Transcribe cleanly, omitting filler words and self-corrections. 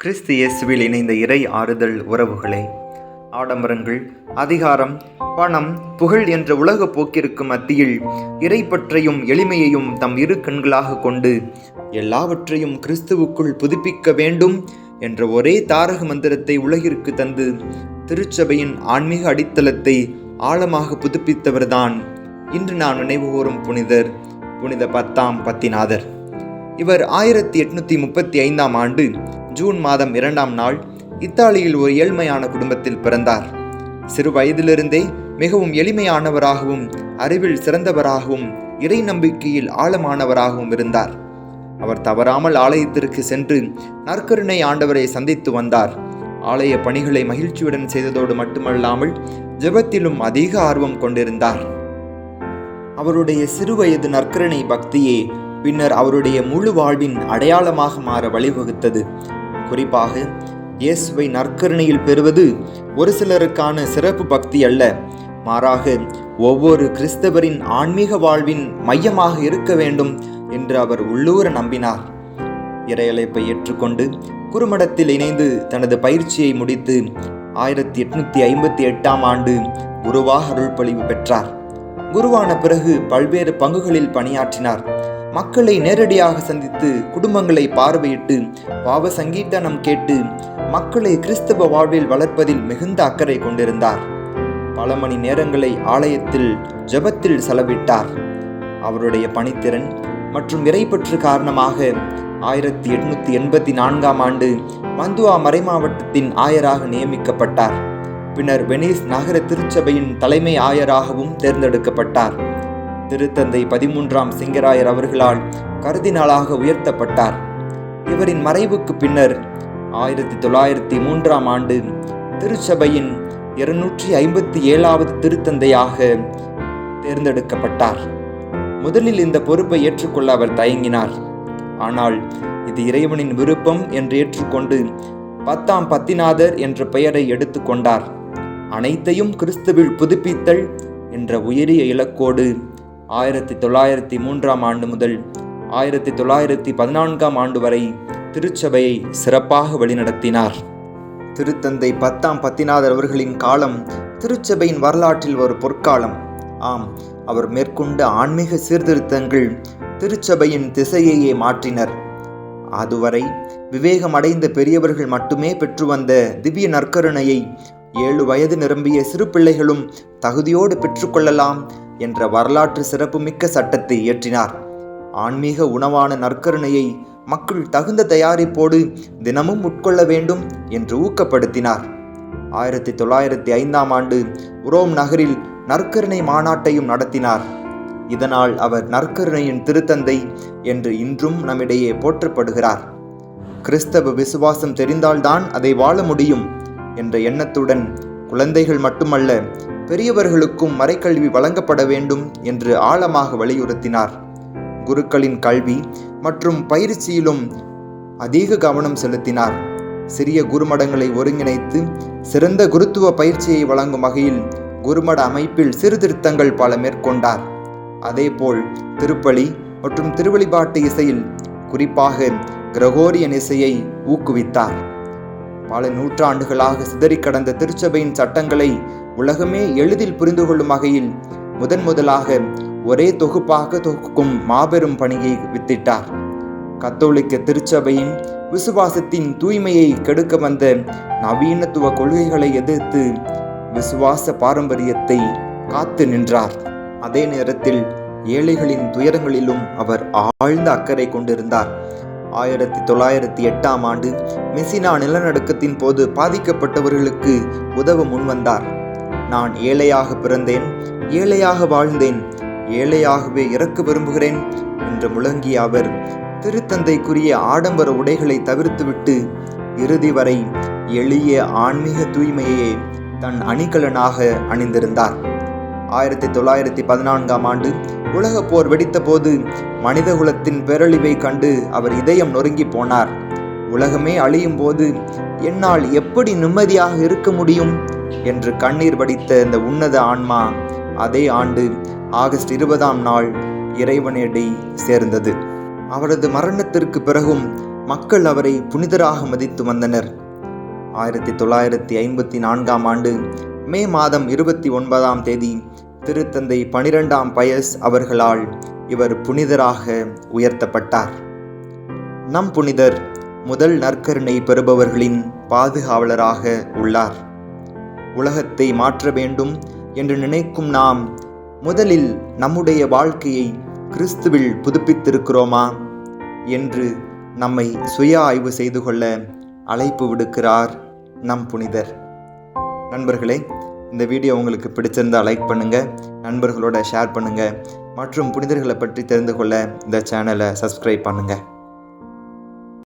கிறிஸ்து இயேசுவில் இணைந்த இறை ஆறுதல் உறவுகளே, ஆடம்பரங்கள், அதிகாரம், பணம், புகழ் என்ற உலக போக்கிற்கு மத்தியில் இறை பற்றையும் எளிமையையும் தம் இரு கண்களாக கொண்டு எல்லாவற்றையும் கிறிஸ்துவுக்குள் புதுப்பிக்க வேண்டும் என்ற ஒரே தாரக மந்திரத்தை உலகிற்கு தந்து திருச்சபையின் ஆன்மீக அடித்தளத்தை ஆழமாக புதுப்பித்தவர்தான் இன்று நான் நினைவுகூரும் புனித பத்தாம் பத்திநாதர். இவர் 1835 ஆண்டு ஜூன் மாதம் 2ஆம் நாள் இத்தாலியில் ஒரு ஏழ்மையான குடும்பத்தில் பிறந்தார். சிறு வயதிலிருந்தே மிகவும் எளிமையானவராகவும் அறிவில் சிறந்தவராகவும் இறை நம்பிக்கையில் ஆழமானவராகவும் இருந்தார். அவர் தவறாமல் ஆலயத்திற்கு சென்று நற்கருணை ஆண்டவரை சந்தித்து வந்தார். ஆலய பணிகளை மகிழ்ச்சியுடன் செய்ததோடு மட்டுமல்லாமல் ஜெபத்திலும் அதிக ஆர்வம் கொண்டிருந்தார். அவருடைய சிறுவயது நற்கருணை பக்தியே பின்னர் அவருடைய முழு வாழ்வின் அடையாளமாக மாற வழிவகுத்தது. குறிப்பாக இயேசுவை நற்கருணையில் பெறுவது ஒரு சிலருக்கான சிறப்பு பக்தி அல்ல, மாறாக ஒவ்வொரு கிறிஸ்தவரின் ஆன்மீக வாழ்வின் மையமாக இருக்க வேண்டும் என்று அவர் உள்ளூர நம்பினார். இறையழைப்பை ஏற்றுக்கொண்டு குருமடத்தில் இணைந்து தனது பயிற்சியை முடித்து 1858ஆம் ஆண்டு குருவாக அருள்பொழிவு பெற்றார். குருவான பிறகு பல்வேறு பங்குகளில் பணியாற்றினார். மக்களை நேரடியாக சந்தித்து குடும்பங்களை பார்வையிட்டு பாவ சங்கீர்த்தனம் கேட்டு மக்களை கிறிஸ்தவ வாழ்வில் வளர்ப்பதில் மிகுந்த அக்கறை கொண்டிருந்தார். பல மணி நேரங்களை ஆலயத்தில் ஜெபத்தில் செலவிட்டார். அவருடைய பணித்திறன் மற்றும் இறைப்பற்று காரணமாக 1884ஆம் ஆண்டு மந்துவா மறைமாவட்டத்தின் ஆயராக நியமிக்கப்பட்டார். பின்னர் வெனிஸ் நகர திருச்சபையின் தலைமை ஆயராகவும் தேர்ந்தெடுக்கப்பட்டார். திருத்தந்தை 13ஆம் சிங்கராயர் அவர்களால் கர்தினாலாக உயர்த்தப்பட்டார். இவரின் மறைவுக்கு பின்னர் 1903ஆம் ஆண்டு திருச்சபையின் 257வது திருத்தந்தையாக தேர்ந்தெடுக்கப்பட்டார். முதலில் இந்த பொறுப்பை ஏற்றுக்கொள்ள அவர் தயங்கினார். ஆனால் இது இறைவனின் விருப்பம் என்று ஏற்றுக்கொண்டு 10ஆம் பத்திநாதர் என்ற பெயரை எடுத்துக்கொண்டார். அனைத்தையும் கிறிஸ்துவில் புதுப்பித்தல் என்ற உயரிய இலக்கோடு 1903ஆம் ஆண்டு முதல் 1914ஆம் ஆண்டு வரை திருச்சபையை சிறப்பாக வழிநடத்தினார். திருத்தந்தை 10ஆம் பத்திநாதர் அவர்களின் காலம் திருச்சபையின் வரலாற்றில் ஒரு பொற்காலம். ஆம், அவர் மேற்கொண்ட ஆன்மீக சீர்திருத்தங்கள் திருச்சபையின் திசையையே மாற்றினர். அதுவரை விவேகம் அடைந்த பெரியவர்கள் மட்டுமே பெற்று வந்த திவ்ய நற்கருணையை 7 வயது நிரம்பிய சிறு பிள்ளைகளும் தகுதியோடு பெற்றுக்கொள்ளலாம் என்ற வரலாற்று சிறப்புமிக்க சட்டத்தை இயற்றினார். ஆன்மீக உணவான நற்கருணையை மக்கள் தகுந்த தயாரிப்போடு தினமும் உட்கொள்ள வேண்டும் என்று ஊக்கப்படுத்தினார். 1905ஆம் ஆண்டு உரோம் நகரில் நற்கருணை மாநாட்டையும் நடத்தினார். இதனால் அவர் நற்கருணையின் திருத்தந்தை என்று இன்றும் நம்மிடையே போற்றப்படுகிறார். கிறிஸ்தவ விசுவாசம் தெரிந்தால்தான் அதை வாழ முடியும் என்ற எண்ணத்துடன் குழந்தைகள் மட்டுமல்ல, பெரியவர்களுக்கும் மறைக்கல்வி வழங்கப்பட வேண்டும் என்று ஆழமாக வலியுறுத்தினார். குருக்களின் கல்வி மற்றும் பயிற்சியிலும் அதிக கவனம் செலுத்தினார். சிறிய குருமடங்களை ஒருங்கிணைத்து சிறந்த குருத்துவ பயிற்சியை வழங்கும் வகையில் குருமட அமைப்பில் சீர்திருத்தங்கள் பல மேற்கொண்டார். அதேபோல் திருப்பலி மற்றும் திருவழிபாட்டு இசையில், குறிப்பாக கிரகோரியன் இசையை ஊக்குவித்தார். பல நூற்றாண்டுகளாக சிதறி கடந்த திருச்சபையின் சட்டங்களை உலகமே எளிதில் புரிந்து கொள்ளும் வகையில் முதலாக ஒரே தொகுப்பாக தொகுக்கும் மாபெரும் பணியை வித்திட்டார். கத்தோலிக்க திருச்சபையின் விசுவாசத்தின் தூய்மையை கெடுக்க வந்த நவீனத்துவ கொள்கைகளை எதிர்த்து விசுவாச பாரம்பரியத்தை காத்து நின்றார். அதே நேரத்தில் ஏழைகளின் துயரங்களிலும் அவர் ஆழ்ந்த அக்கறை கொண்டிருந்தார். 1908ஆம் ஆண்டு மெசினா நிலநடுக்கத்தின் போது பாதிக்கப்பட்டவர்களுக்கு உதவ முன்வந்தார். நான் ஏழையாக பிறந்தேன், ஏழையாக வாழ்ந்தேன், ஏழையாகவே இறக்க விரும்புகிறேன் என்று முழங்கிய அவர் திருத்தந்தைக்குரிய ஆடம்பர உடைகளை தவிர்த்துவிட்டு இறுதி வரை எளிய ஆன்மீக தூய்மையே தன் அணிகலனாக அணிந்திருந்தார். 1914ஆம் ஆண்டு உலக போர் வெடித்த போது மனிதகுலத்தின் பேரழிவை கண்டு அவர் இதயம் நொறுங்கி போனார். உலகமே அழியும் போது என்னால் எப்படி நிம்மதியாக இருக்க முடியும் என்று கண்ணீர் வடித்த இந்த உன்னத ஆன்மா அதே ஆண்டு ஆகஸ்ட் 20ஆம் நாள் இறைவனடி சேர்ந்தது. அவரது மரணத்திற்கு பிறகும் மக்கள் அவரை புனிதராக மதித்து வந்தனர். 1954ஆம் ஆண்டு மே மாதம் 29ஆம் தேதி திருத்தந்தை 12ஆம் பயஸ் அவர்களால் இவர் புனிதராக உயர்த்தப்பட்டார். நம் புனிதர் முதல் நற்கருணை பெறுபவர்களின் பாதுகாவலராக உள்ளார். உலகத்தை மாற்ற வேண்டும் என்று நினைக்கும் நாம் முதலில் நம்முடைய வாழ்க்கையை கிறிஸ்துவில் புதுப்பித்திருக்கிறோமா என்று நம்மை சுய ஆய்வு செய்து கொள்ள அழைப்பு விடுக்கிறார் நம் புனிதர். நண்பர்களே, இந்த வீடியோ உங்களுக்கு பிடிச்சிருந்தால் லைக் பண்ணுங்கள், நண்பர்களோட ஷேர் பண்ணுங்கள், மற்றும் புனிதர்களை பற்றி தெரிந்து கொள்ள இந்த சேனலை சப்ஸ்கிரைப் பண்ணுங்கள்.